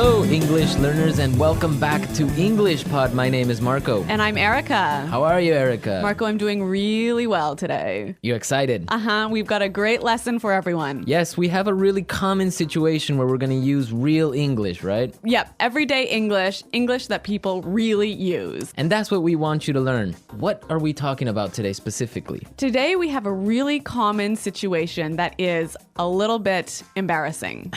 Hello, English learners, and welcome back to English Pod. My name is Marco. And I'm Erica. How are you, Erica? Marco, I'm doing really well today. You excited? We've got a great lesson for everyone. Yes, we have a really common situation where we're going to use real English, right? Yep, everyday English, English that people really use. And that's what we want you to learn. What are we talking about today specifically? Today we have a really common situation that is a little bit embarrassing.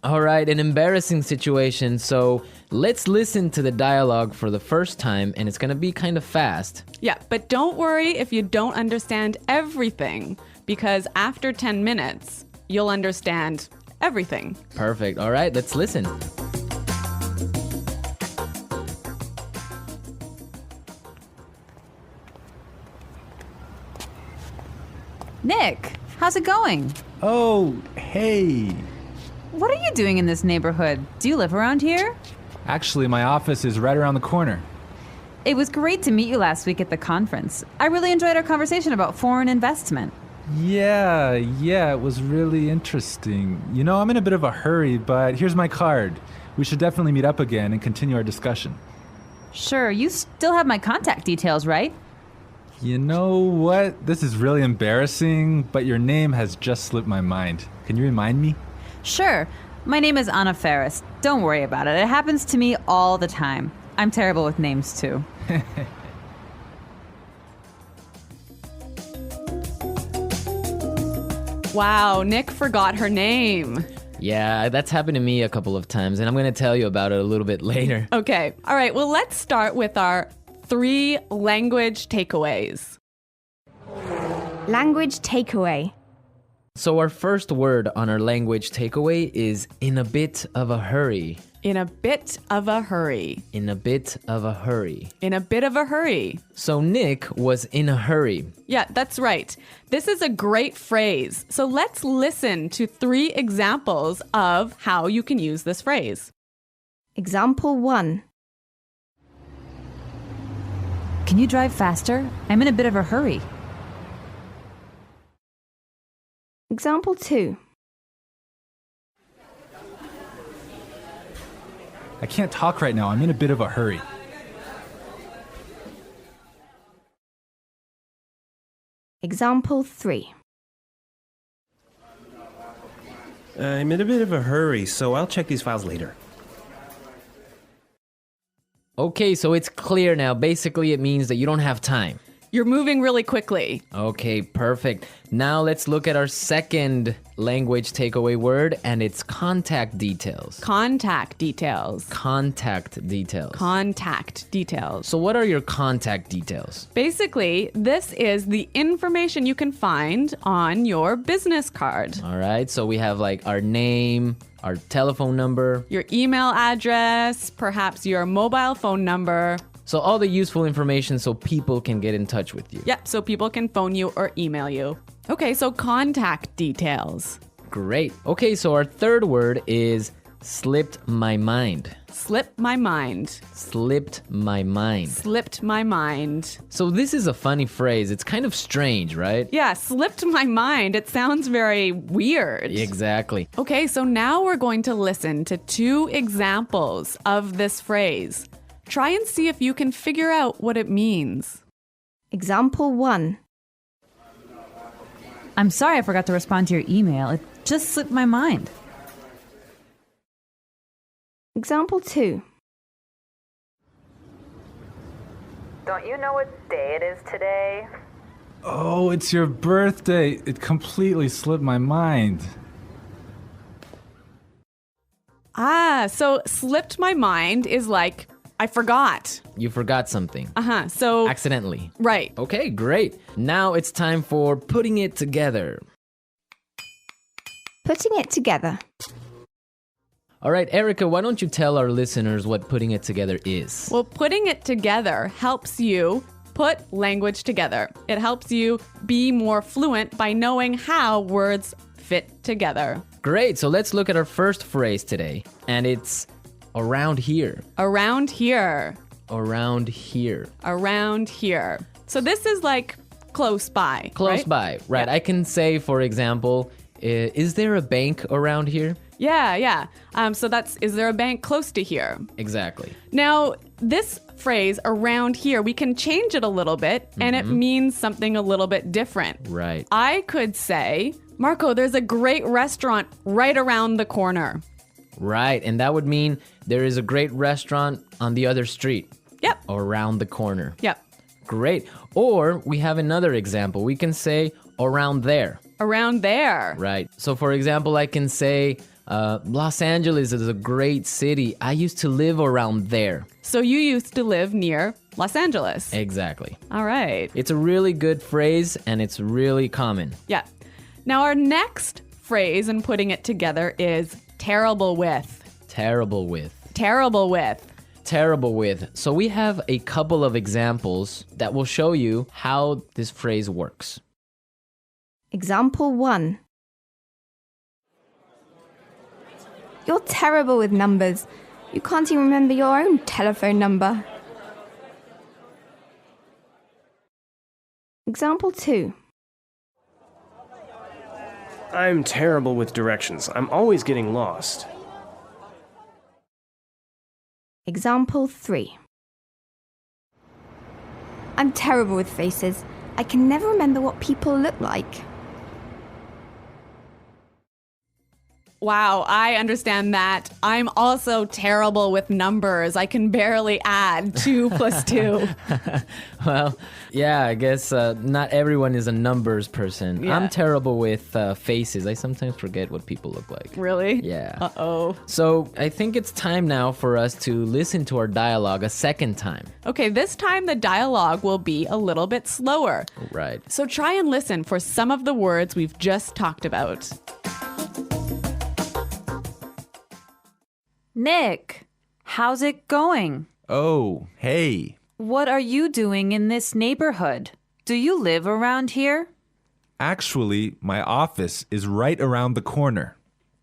All right, an embarrassing situation. So let's listen to the dialogue for the first time, and it's going to be kind of fast. Yeah, but don't worry if you don't understand everything, because after 10 minutes, you'll understand everything. Perfect. All right, let's listen. Nick, how's it going? Oh, hey. What are you doing in this neighborhood? Do you live around here? Actually, my office is right around the corner. It was great to meet you last week at the conference. I really enjoyed our conversation about foreign investment. Yeah, it was really interesting. You know, I'm in a bit of a hurry, but here's my card. We should definitely meet up again and continue our discussion. Sure, you still have my contact details, right? You know what? This is really embarrassing, but your name has just slipped my mind. Can you remind me? Sure. My name is Anna Ferris. Don't worry about it. It happens to me all the time. I'm terrible with names, too. Wow, Nick forgot her name. Yeah, that's happened to me a couple of times, and I'm going to tell you about it a little bit later. Okay, all right, well, let's start with our 3 language takeaways. Language takeaway. So our first word on our language takeaway is in a bit of a hurry. In a bit of a hurry. In a bit of a hurry. In a bit of a hurry. So Nick was in a hurry. Yeah, that's right. This is a great phrase. So let's listen to 3 examples of how you can use this phrase. Example 1. Can you drive faster? I'm in a bit of a hurry. Example 2. I can't talk right now. I'm in a bit of a hurry. Example 3. I'm in a bit of a hurry, so I'll check these files later. Okay, so it's clear now. Basically, it means that you don't have time. You're moving really quickly. Okay, perfect. Now let's look at our second language takeaway word, and it's contact details. Contact details. Contact details. Contact details. So what are your contact details? Basically, this is the information you can find on your business card. All right, so we have like our name, our telephone number. Your email address, perhaps your mobile phone number. So all the useful information so people can get in touch with you. Yep, so people can phone you or email you. Okay, so contact details. Great. Okay, so our third word is slipped my mind. Slipped my mind. Slipped my mind. Slipped my mind. So this is a funny phrase. It's kind of strange, right? Yeah, slipped my mind. It sounds very weird. Exactly. Okay, so now we're going to listen to 2 examples of this phrase. Try and see if you can figure out what it means. Example 1. I'm sorry I forgot to respond to your email. It just slipped my mind. Example 2. Don't you know what day it is today? Oh, it's your birthday. It completely slipped my mind. So slipped my mind is like, I forgot. You forgot something. So, Accidentally. right. Okay, great. Now it's time for putting it together. Putting it together. All right, Erica, why don't you tell our listeners what putting it together is? Well, putting it together helps you put language together. It helps you be more fluent by knowing how words fit together. Great, so let's look at our first phrase today, and it's around here. Around here. Around here. Around here. So this is like close by. Close right? by, right. Yeah. I can say, for example, is there a bank around here? Yeah. So that's, is there a bank close to here? Exactly. Now, this phrase around here, we can change it a little bit and it means something a little bit different. Right. I could say, Marco, there's a great restaurant right around the corner. Right. And that would mean there is a great restaurant on the other street. Yep. Or around the corner. Yep. Great. Or we have another example. We can say around there. Around there. Right. So for example, I can say Los Angeles is a great city. I used to live around there. So you used to live near Los Angeles. Exactly. All right. It's a really good phrase and it's really common. Yeah. Now our next phrase and putting it together is terrible with. Terrible with. Terrible with. Terrible with. So we have a couple of examples that will show you how this phrase works. Example 1. You're terrible with numbers. You can't even remember your own telephone number. Example 2. I'm terrible with directions. I'm always getting lost. Example 3. I'm terrible with faces. I can never remember what people look like. Wow, I understand that. I'm also terrible with numbers. I can barely add 2 plus 2. Well, yeah, I guess not everyone is a numbers person. Yeah. I'm terrible with faces. I sometimes forget what people look like. Really? Yeah. Uh-oh. So I think it's time now for us to listen to our dialogue a second time. Okay, this time the dialogue will be a little bit slower. Right. So try and listen for some of the words we've just talked about. Nick, how's it going? Oh, hey. What are you doing in this neighborhood? Do you live around here? Actually, my office is right around the corner.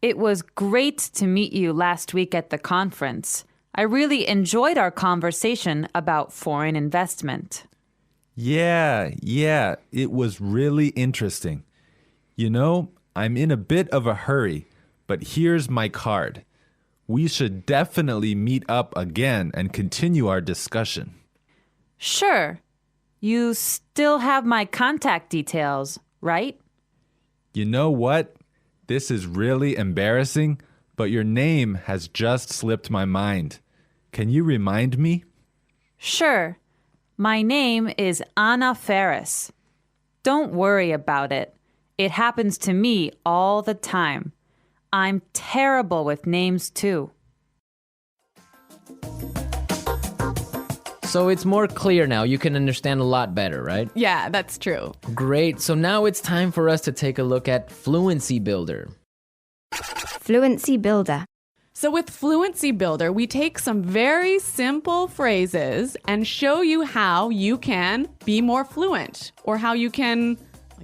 It was great to meet you last week at the conference. I really enjoyed our conversation about foreign investment. Yeah, it was really interesting. You know, I'm in a bit of a hurry, but here's my card. We should definitely meet up again and continue our discussion. Sure. You still have my contact details, right? You know what? This is really embarrassing, but your name has just slipped my mind. Can you remind me? Sure. My name is Anna Ferris. Don't worry about it. It happens to me all the time. I'm terrible with names too. So it's more clear now. You can understand a lot better, right? Yeah, that's true. Great. So now it's time for us to take a look at Fluency Builder. Fluency Builder. So with Fluency Builder, we take some very simple phrases and show you how you can be more fluent or how you can,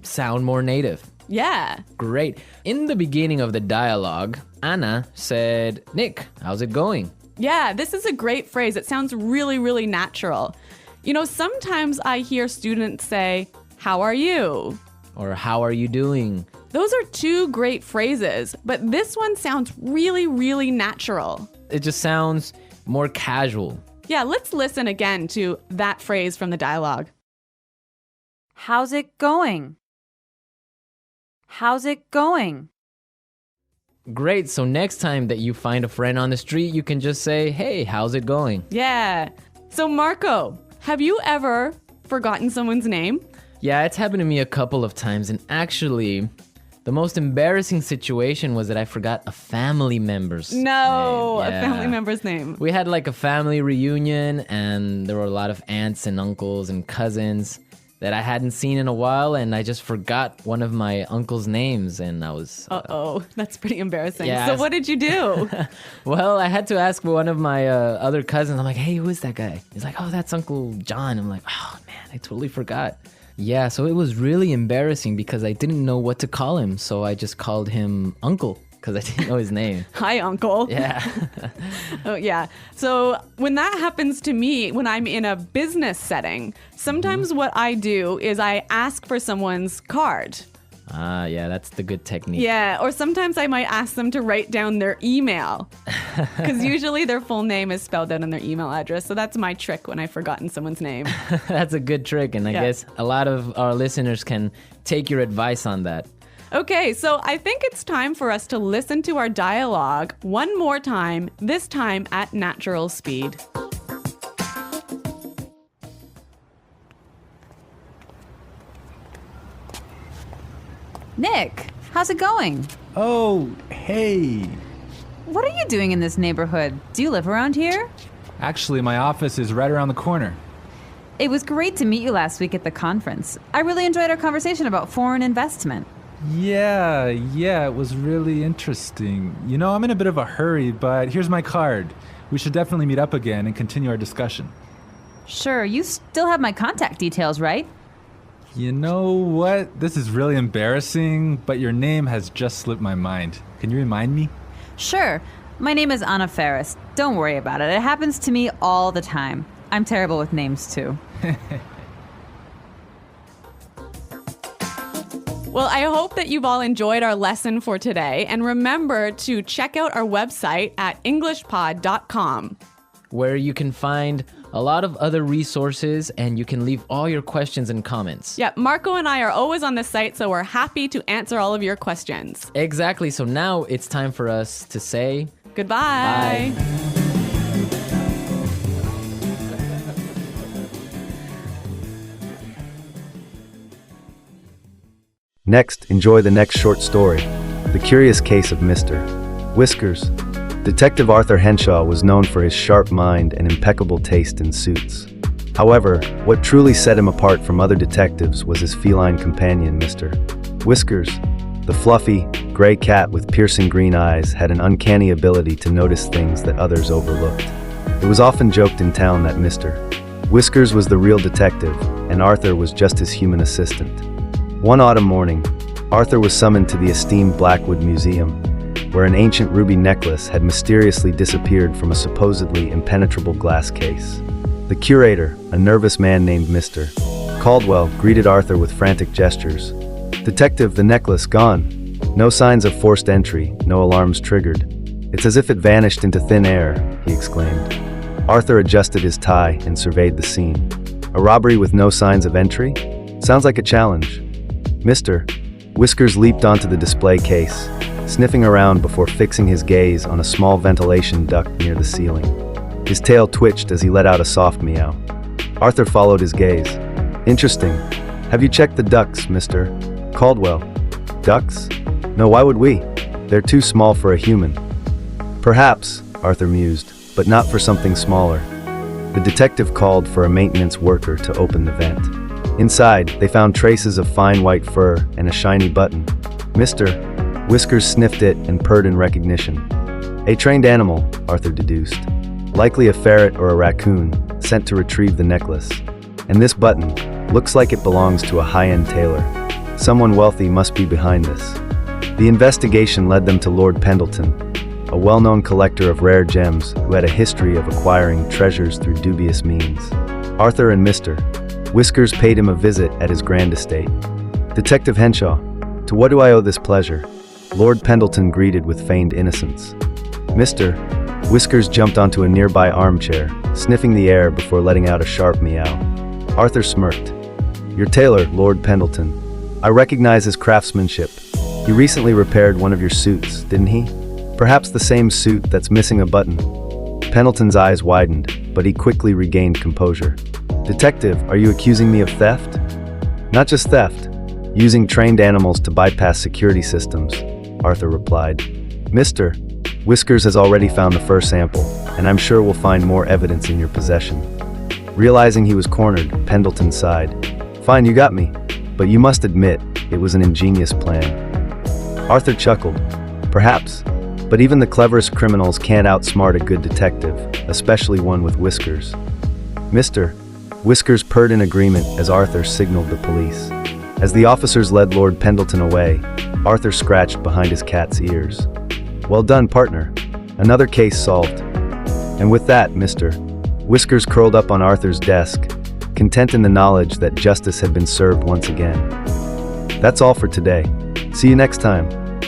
Sound more native. yeah. Great. In the beginning of the dialogue, Anna said, Nick, how's it going? Yeah, this is a great phrase. It sounds really, really natural. You know, sometimes I hear students say, how are you? Or how are you doing? Those are 2 great phrases, but this one sounds really, really natural. It just sounds more casual. Yeah, let's listen again to that phrase from the dialogue. How's it going? How's it going? Great. So next time that you find a friend on the street, you can just say, hey, how's it going? Yeah. So Marco, have you ever forgotten someone's name? Yeah, it's happened to me a couple of times. And actually, the most embarrassing situation was that I forgot a family member's name. No, a Yeah. family member's name. We had like a family reunion and there were a lot of aunts and uncles and cousins that I hadn't seen in a while, and I just forgot one of my uncle's names, and I was... Uh-oh, that's pretty embarrassing. Yeah, So what did you do? Well, I had to ask one of my other cousins. I'm like, hey, who is that guy? He's like, oh, that's Uncle John. I'm like, oh, man, I totally forgot. Yeah, so it was really embarrassing because I didn't know what to call him, so I just called him Uncle because I didn't know his name. Hi, Uncle. Yeah. Oh, yeah. So when that happens to me, when I'm in a business setting, sometimes what I do is I ask for someone's card. Yeah, that's the good technique. Yeah, or sometimes I might ask them to write down their email because usually their full name is spelled out in their email address. So that's my trick when I've forgotten someone's name. That's a good trick, and I guess a lot of our listeners can take your advice on that. Okay, so I think it's time for us to listen to our dialogue one more time, this time at natural speed. Nick, how's it going? Oh, hey. What are you doing in this neighborhood? Do you live around here? Actually, my office is right around the corner. It was great to meet you last week at the conference. I really enjoyed our conversation about foreign investment. Yeah, it was really interesting. You know, I'm in a bit of a hurry, but here's my card. We should definitely meet up again and continue our discussion. Sure, you still have my contact details, right? You know what? This is really embarrassing, but your name has just slipped my mind. Can you remind me? Sure. My name is Anna Ferris. Don't worry about it. It happens to me all the time. I'm terrible with names, too. Well, I hope that you've all enjoyed our lesson for today. And remember to check out our website at englishpod.com, where you can find a lot of other resources and you can leave all your questions and comments. Yeah, Marco and I are always on the site, so we're happy to answer all of your questions. Exactly. So now it's time for us to say goodbye. Bye. Next, enjoy the next short story, The Curious Case of Mr. Whiskers. Detective Arthur Henshaw was known for his sharp mind and impeccable taste in suits. However, what truly set him apart from other detectives was his feline companion, Mr. Whiskers. The fluffy, gray cat with piercing green eyes had an uncanny ability to notice things that others overlooked. It was often joked in town that Mr. Whiskers was the real detective, and Arthur was just his human assistant. One autumn morning, Arthur was summoned to the esteemed Blackwood Museum, where an ancient ruby necklace had mysteriously disappeared from a supposedly impenetrable glass case. The curator, a nervous man named Mr. Caldwell, greeted Arthur with frantic gestures. "Detective, the necklace gone. No signs of forced entry, no alarms triggered. It's as if it vanished into thin air," he exclaimed. Arthur adjusted his tie and surveyed the scene. A robbery with no signs of entry? Sounds like a challenge. Mr. Whiskers leaped onto the display case, sniffing around before fixing his gaze on a small ventilation duct near the ceiling. His tail twitched as he let out a soft meow. Arthur followed his gaze. "Interesting. Have you checked the ducts, Mr. Caldwell?" "Ducts? No, why would we? They're too small for a human." "Perhaps," Arthur mused, "but not for something smaller." The detective called for a maintenance worker to open the vent. Inside, they found traces of fine white fur and a shiny button. Mr. Whiskers sniffed it and purred in recognition. A trained animal, Arthur deduced. Likely a ferret or a raccoon, sent to retrieve the necklace. And this button looks like it belongs to a high-end tailor. Someone wealthy must be behind this. The investigation led them to Lord Pendleton, a well-known collector of rare gems who had a history of acquiring treasures through dubious means. Arthur and Mr. Whiskers paid him a visit at his grand estate. "Detective Henshaw, to what do I owe this pleasure?" Lord Pendleton greeted with feigned innocence. Mr. Whiskers jumped onto a nearby armchair, sniffing the air before letting out a sharp meow. Arthur smirked. "Your tailor, Lord Pendleton. I recognize his craftsmanship. He recently repaired one of your suits, didn't he? Perhaps the same suit that's missing a button." Pendleton's eyes widened, but he quickly regained composure. "Detective, are you accusing me of theft?" "Not just theft. Using trained animals to bypass security systems," Arthur replied. "Mr. Whiskers has already found the fur sample, and I'm sure we'll find more evidence in your possession." Realizing he was cornered, Pendleton sighed. "Fine, you got me, but you must admit it was an ingenious plan." Arthur chuckled. "Perhaps, but even the cleverest criminals can't outsmart a good detective, especially one with whiskers." Mr. Whiskers purred in agreement as Arthur signaled the police. As the officers led Lord Pendleton away, Arthur scratched behind his cat's ears. "Well done, partner. Another case solved." And with that, Mr. Whiskers curled up on Arthur's desk, content in the knowledge that justice had been served once again. That's all for today. See you next time.